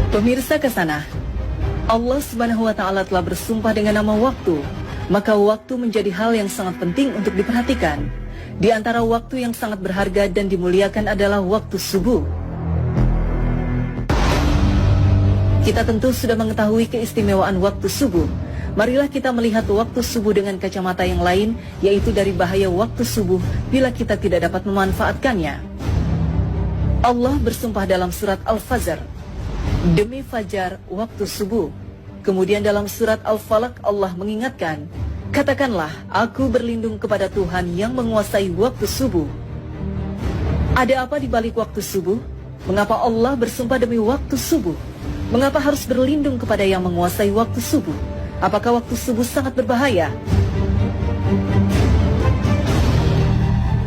Pemirsa Kesana, Allah Subhanahu wa Ta'ala telah bersumpah dengan nama waktu, maka waktu menjadi hal yang sangat penting untuk diperhatikan. Di antara waktu yang sangat berharga dan dimuliakan adalah waktu subuh. Kita tentu sudah mengetahui keistimewaan waktu subuh. Marilah kita melihat waktu subuh dengan kacamata yang lain, yaitu dari bahaya waktu subuh bila kita tidak dapat memanfaatkannya. Allah bersumpah dalam surat Al-Fajr, demi fajar waktu subuh. Kemudian dalam surat Al-Falaq Allah mengingatkan, katakanlah aku berlindung kepada Tuhan yang menguasai waktu subuh. Ada apa di balik waktu subuh? Mengapa Allah bersumpah demi waktu subuh? Mengapa harus berlindung kepada yang menguasai waktu subuh? Apakah waktu subuh sangat berbahaya?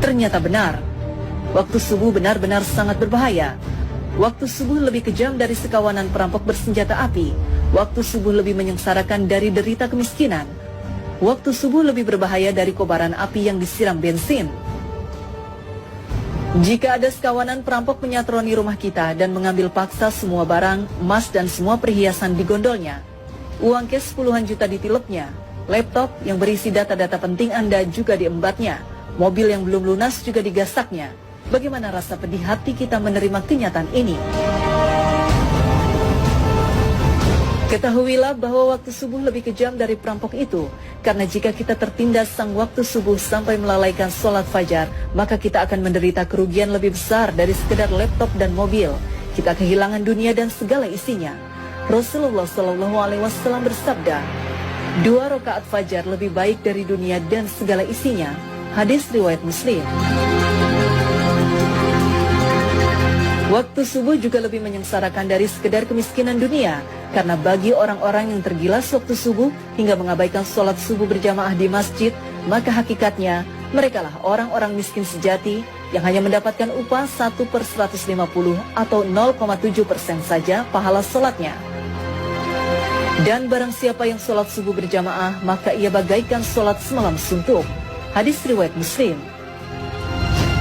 Ternyata benar. Waktu subuh benar-benar sangat berbahaya. Waktu subuh lebih kejam dari sekawanan perampok bersenjata api. Waktu subuh lebih menyengsarakan dari derita kemiskinan. Waktu subuh lebih berbahaya dari kobaran api yang disiram bensin. Jika ada sekawanan perampok menyatroni rumah kita dan mengambil paksa semua barang, emas dan semua perhiasan di gondolnya, uang cash puluhan juta ditilepnya, laptop yang berisi data-data penting Anda juga diembatnya, mobil yang belum lunas juga digasaknya. Bagaimana rasa pedih hati kita menerima kenyataan ini? Ketahuilah bahwa waktu subuh lebih kejam dari perampok itu, karena jika kita tertindas sang waktu subuh sampai melalaikan sholat fajar, maka kita akan menderita kerugian lebih besar dari sekedar laptop dan mobil. Kita kehilangan dunia dan segala isinya. Rasulullah SAW bersabda, 2 rakaat fajar lebih baik dari dunia dan segala isinya. Hadis riwayat Muslim. Waktu subuh juga lebih menyengsarakan dari sekedar kemiskinan dunia, karena bagi orang-orang yang tergilas waktu subuh hingga mengabaikan sholat subuh berjamaah di masjid, maka hakikatnya merekalah orang-orang miskin sejati yang hanya mendapatkan upah 1/150 atau 0,7% saja pahala sholatnya. Dan barang siapa yang sholat subuh berjamaah, maka ia bagaikan sholat semalam suntuk. Hadis riwayat Muslim.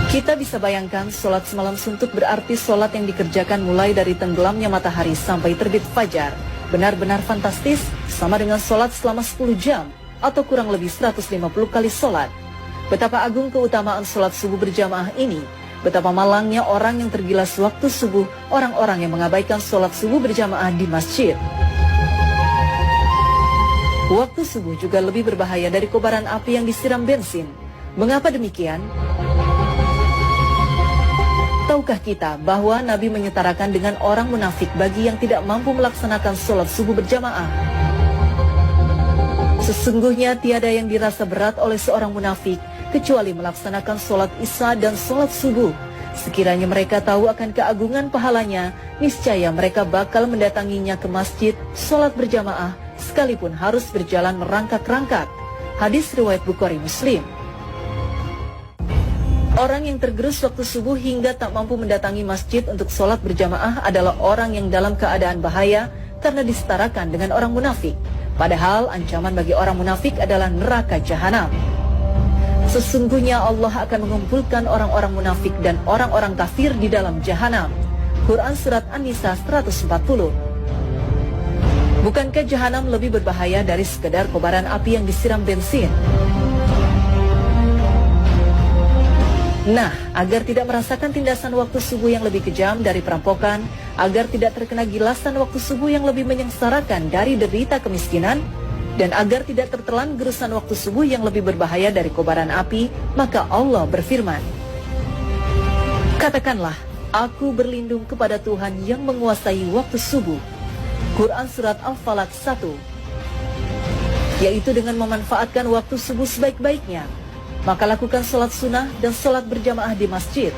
Kita bisa bayangkan sholat semalam suntuk berarti sholat yang dikerjakan mulai dari tenggelamnya matahari sampai terbit fajar. Benar-benar fantastis, sama dengan sholat selama 10 jam atau kurang lebih 150 kali sholat. Betapa agung keutamaan sholat subuh berjamaah ini. Betapa malangnya orang yang tergilas waktu subuh, orang-orang yang mengabaikan sholat subuh berjamaah di masjid. Waktu subuh juga lebih berbahaya dari kobaran api yang disiram bensin. Mengapa demikian? Tahukah kita bahwa Nabi menyetarakan dengan orang munafik bagi yang tidak mampu melaksanakan sholat subuh berjamaah? Sesungguhnya tiada yang dirasa berat oleh seorang munafik kecuali melaksanakan sholat isya dan sholat subuh. Sekiranya mereka tahu akan keagungan pahalanya, niscaya mereka bakal mendatanginya ke masjid, sholat berjamaah, sekalipun harus berjalan merangkak-rangkak. Hadis riwayat Bukhari Muslim. Orang yang tergerus waktu subuh hingga tak mampu mendatangi masjid untuk sholat berjamaah adalah orang yang dalam keadaan bahaya karena disetarakan dengan orang munafik. Padahal ancaman bagi orang munafik adalah neraka jahanam. Sesungguhnya Allah akan mengumpulkan orang-orang munafik dan orang-orang kafir di dalam jahanam. Quran Surat An-Nisa 140. Bukankah jahanam lebih berbahaya dari sekedar kobaran api yang disiram bensin? Nah, agar tidak merasakan tindasan waktu subuh yang lebih kejam dari perampokan, agar tidak terkena gilasan waktu subuh yang lebih menyengsarakan dari derita kemiskinan, dan agar tidak tertelan gerusan waktu subuh yang lebih berbahaya dari kobaran api, maka Allah berfirman, katakanlah, aku berlindung kepada Tuhan yang menguasai waktu subuh. Quran Surat Al-Falaq 1. Yaitu dengan memanfaatkan waktu subuh sebaik-baiknya, maka lakukan sholat sunnah dan sholat berjamaah di masjid.